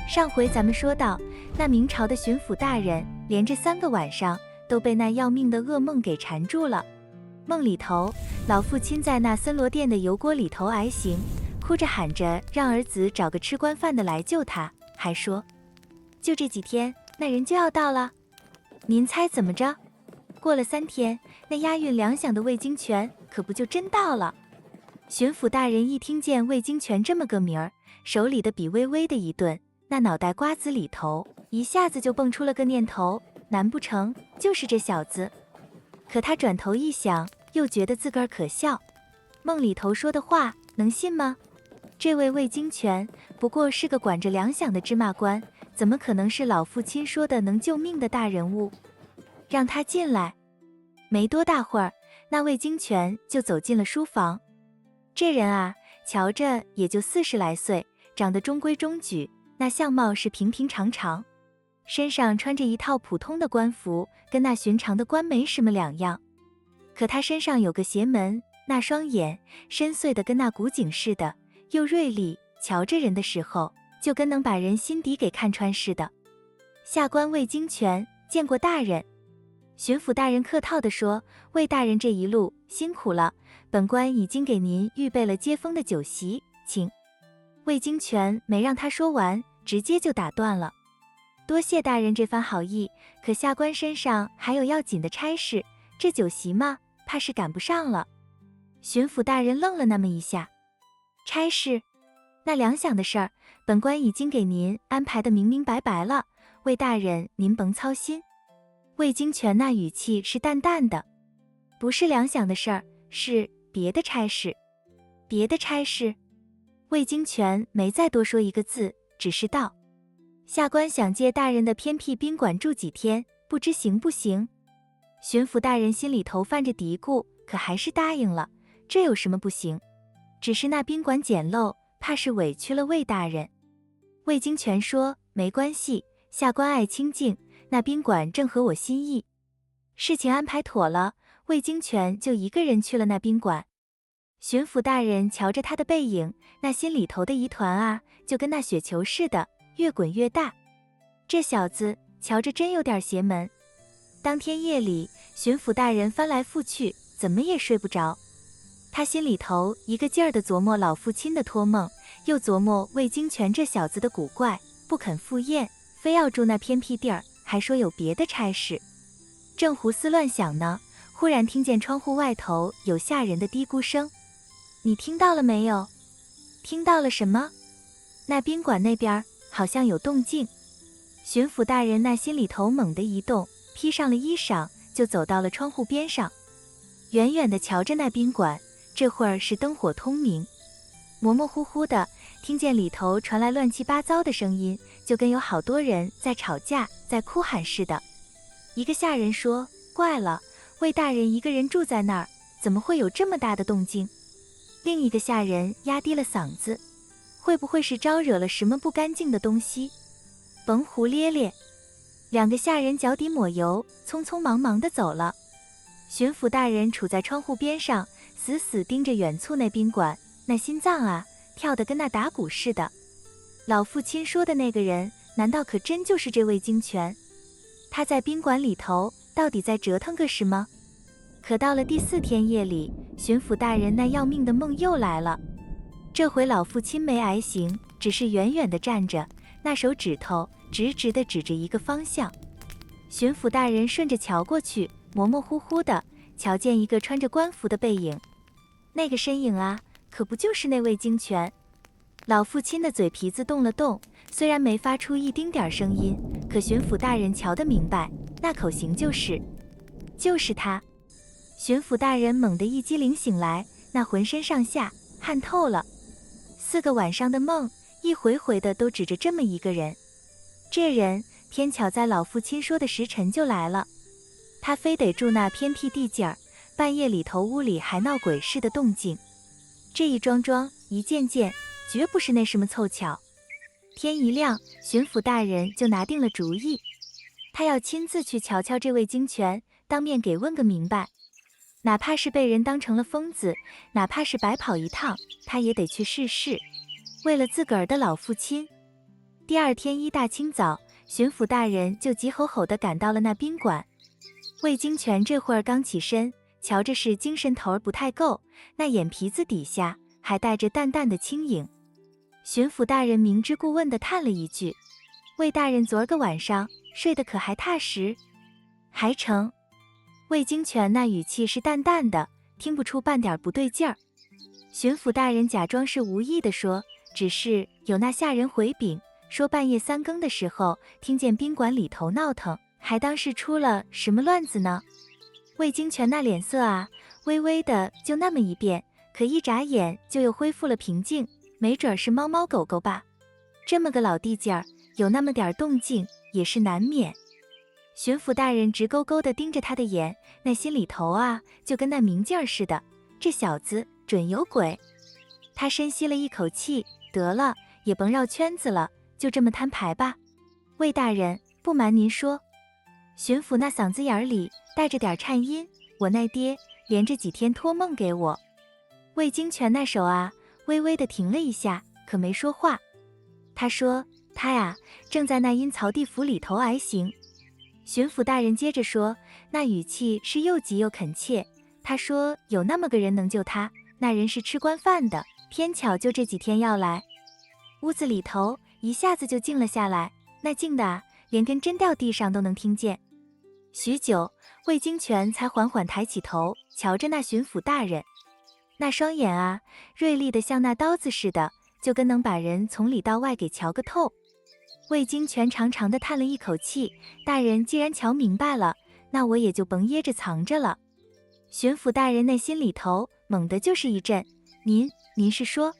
上回咱们说到，那明朝的巡抚大人连着3个晚上都被那要命的噩梦给缠住了。梦里头，老父亲在那森罗殿的油锅里头挨刑，哭着喊着让儿子找个吃官饭的来救他，还说就这几天，那人就要到了。您猜怎么着？过了3天，那押运粮饷的魏京泉可不就真到了。巡抚大人一听见魏京泉这么个名儿，手里的笔微微的一顿，那脑袋瓜子里头一下子就蹦出了个念头，难不成就是这小子？可他转头一想，又觉得自个儿可笑。梦里头说的话能信吗？这位魏京泉不过是个管着粮饷的芝麻官，怎么可能是老父亲说的能救命的大人物？让他进来。没多大会儿，那魏京泉就走进了书房。这人啊，瞧着也就40来岁，长得中规中矩，那相貌是平平常常，身上穿着一套普通的官服，跟那寻常的官没什么两样。可他身上有个邪门，那双眼深邃的跟那古井似的，又锐利，瞧着人的时候就跟能把人心底给看穿似的。下官魏京泉见过大人。巡抚大人客套地说，魏大人这一路辛苦了，本官已经给您预备了接风的酒席，请。魏京泉没让他说完，直接就打断了。多谢大人这番好意，可下官身上还有要紧的差事，这酒席嘛，怕是赶不上了。巡抚大人愣了那么一下。差事？那粮饷的事儿，本官已经给您安排的明明白白了，魏大人您甭操心。魏京泉那语气是淡淡的，不是粮饷的事儿，是别的差事。别的差事？魏京泉没再多说一个字，只是道：下官想借大人的偏僻宾馆住几天，不知行不行？巡抚大人心里头犯着嘀咕，可还是答应了。这有什么不行？只是那宾馆简陋，怕是委屈了魏大人。魏京泉说，没关系，下官爱清静，那宾馆正合我心意。事情安排妥了，魏京泉就一个人去了那宾馆。巡抚大人瞧着他的背影，那心里头的疑团啊，就跟那雪球似的，越滚越大。这小子瞧着真有点邪门。当天夜里，巡抚大人翻来覆去，怎么也睡不着。他心里头一个劲儿地琢磨老父亲的托梦，又琢磨魏京泉这小子的古怪，不肯赴宴，非要住那偏僻地儿，还说有别的差事。正胡思乱想呢，忽然听见窗户外头有吓人的嘀咕声。你听到了没有？听到了什么？那宾馆那边好像有动静。巡抚大人那心里头猛地一动，披上了衣裳，就走到了窗户边上，远远地瞧着那宾馆，这会儿是灯火通明，模模糊糊的听见里头传来乱七八糟的声音，就跟有好多人在吵架，在哭喊似的。一个下人说，怪了，魏大人一个人住在那儿，怎么会有这么大的动静？另一个下人压低了嗓子，会不会是招惹了什么不干净的东西？甭胡咧咧。2个下人脚底抹油，匆匆忙忙地走了。巡抚大人处在窗户边上，死死盯着远处那宾馆，那心脏啊，跳得跟那打鼓似的。老父亲说的那个人，难道可真就是这魏京泉？他在宾馆里头到底在折腾个什么？可到了第4天夜里，巡抚大人那要命的梦又来了。这回老父亲没挨刑，只是远远地站着，那手指头直直地指着一个方向。巡抚大人顺着瞧过去，模模糊糊的瞧见一个穿着官服的背影。那个身影啊，可不就是那魏京泉？老父亲的嘴皮子动了动，虽然没发出一丁点声音，可巡抚大人瞧得明白，那口型就是他。巡抚大人猛地一激灵醒来，那浑身上下汗透了。4个晚上的梦，一回回的都指着这么一个人。这人偏巧在老父亲说的时辰就来了，他非得住那偏僻地界儿，半夜里头屋里还闹鬼似的动静。这一桩桩一件件，绝不是那什么凑巧。天一亮，巡抚大人就拿定了主意，他要亲自去瞧瞧这位京泉，当面给问个明白。哪怕是被人当成了疯子，哪怕是白跑一趟，他也得去试试，为了自个儿的老父亲。第二天一大清早，巡抚大人就急吼吼地赶到了那宾馆。魏京泉这会儿刚起身，瞧着是精神头不太够，那眼皮子底下还带着淡淡的轻影。巡抚大人明知故问地叹了一句：“魏大人昨儿个晚上睡得可还踏实？”“还成。”魏京泉那语气是淡淡的，听不出半点不对劲儿。巡抚大人假装是无意地说：“只是有那下人回禀，说半夜3更的时候听见宾馆里头闹腾，还当是出了什么乱子呢。”魏京泉那脸色啊，微微的就那么一变，可一眨眼就又恢复了平静。没准是猫猫狗狗吧，这么个老地界儿，有那么点动静也是难免。巡抚大人直勾勾地盯着他的眼，那心里头啊，就跟那明镜儿似的，这小子准有鬼。他深吸了一口气，得了，也甭绕圈子了，就这么摊牌吧。魏大人，不瞒您说，巡抚那嗓子眼里带着点颤音，我那爹连着几天托梦给我。魏京泉那手啊，微微的停了一下，可没说话。他说他呀，正在那阴曹地府里头挨刑。巡抚大人接着说，那语气是又急又恳切。他说有那么个人能救他，那人是吃官饭的，偏巧就这几天要来。屋子里头一下子就静了下来，那静的啊，连根针掉地上都能听见。许久，魏京泉才缓缓抬起头，瞧着那巡抚大人，那双眼啊，锐利的像那刀子似的，就跟能把人从里到外给瞧个透。魏京泉长长的叹了一口气，大人既然瞧明白了，那我也就甭掖着藏着了。巡抚大人那心里头猛地就是一震，您是说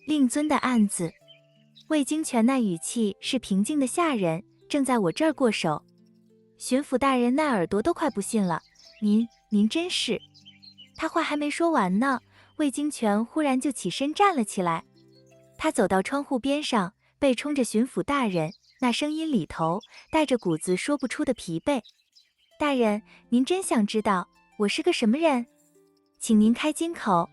令尊的案子？魏京泉那语气是平静的吓人，正在我这儿过手。巡抚大人那耳朵都快不信了，您真是……他话还没说完呢，魏京泉忽然就起身站了起来。他走到窗户边上，背冲着巡抚大人，那声音里头带着股子说不出的疲惫。大人，您真想知道我是个什么人？请您开金口。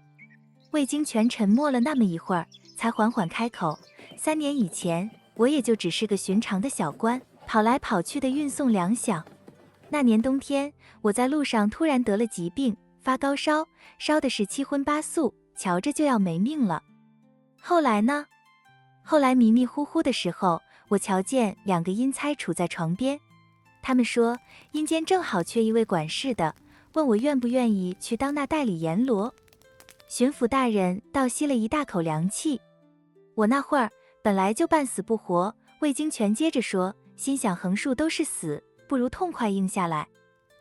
魏京泉沉默了那么一会儿，才缓缓开口：3年以前，我也就只是个寻常的小官，跑来跑去的运送粮饷。那年冬天，我在路上突然得了疾病，发高烧，烧的是7荤8素，瞧着就要没命了。后来呢？后来迷迷糊糊的时候，我瞧见2个阴差杵在床边，他们说阴间正好缺一位管事的，问我愿不愿意去当那代理阎罗。巡抚大人倒吸了一大口凉气。我那会儿本来就半死不活，魏京泉接着说，心想横竖都是死，不如痛快应下来。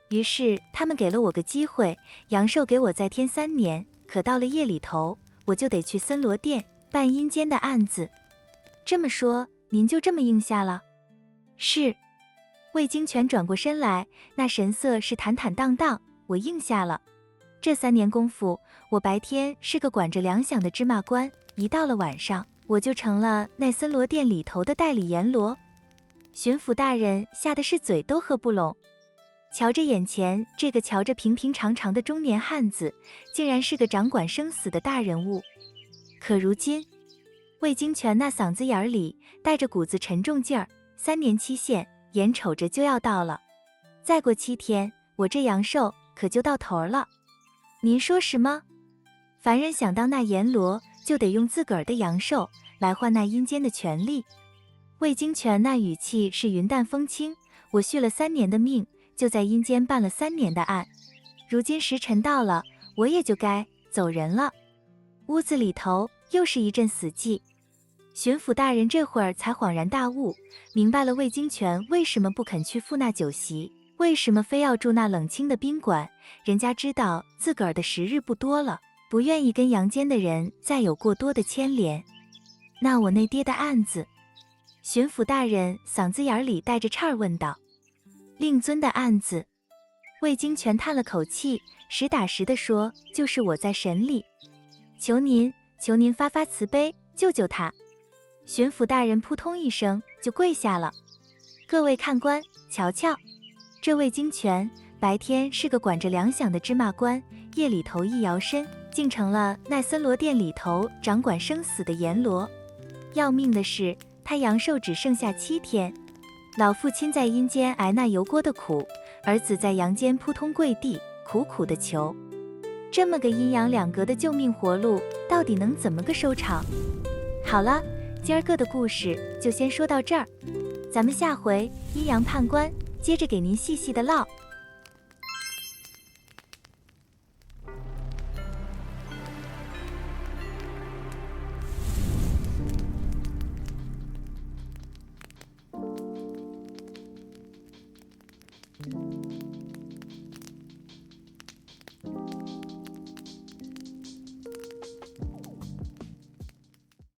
于是他们给了我个机会，阳寿给我再添3年，可到了夜里头，我就得去森罗殿办阴间的案子。这么说，您就这么应下了？是。魏京泉转过身来，那神色是坦坦荡荡，我应下了。这3年功夫，我白天是个管着粮饷的芝麻官，一到了晚上，我就成了那森罗殿里头的代理阎罗。巡抚大人吓得是嘴都合不拢，瞧着眼前这个瞧着平平常常的中年汉子，竟然是个掌管生死的大人物。可如今，魏京泉那嗓子眼里带着股子沉重劲儿，3年期限眼瞅着就要到了，再过7天，我这阳寿可就到头了。您说什么？凡人想当那阎罗，就得用自个儿的阳寿来换那阴间的权利。魏京泉那语气是云淡风轻，我续了3年的命，就在阴间办了3年的案，如今时辰到了，我也就该走人了。屋子里头又是一阵死寂。巡抚大人这会儿才恍然大悟，明白了魏京泉为什么不肯去赴那酒席，为什么非要住那冷清的宾馆。人家知道自个儿的时日不多了，不愿意跟阳间的人再有过多的牵连。那我那爹的案子？巡抚大人嗓子眼里带着颤儿问道。令尊的案子？魏京泉叹了口气，实打实地说，就是我在审理，求您发发慈悲，救救他。巡抚大人扑通一声就跪下了。各位看官，瞧瞧，这魏京泉白天是个管着粮饷的芝麻官，夜里头一摇身，竟成了那森罗殿里头掌管生死的阎罗。要命的是，他阳寿只剩下7天。老父亲在阴间挨那油锅的苦，儿子在阳间扑通跪地，苦苦的求。这么个阴阳两隔的救命活路，到底能怎么个收场？好了，今儿个的故事就先说到这儿，咱们下回阴阳判官接着给您细细的唠。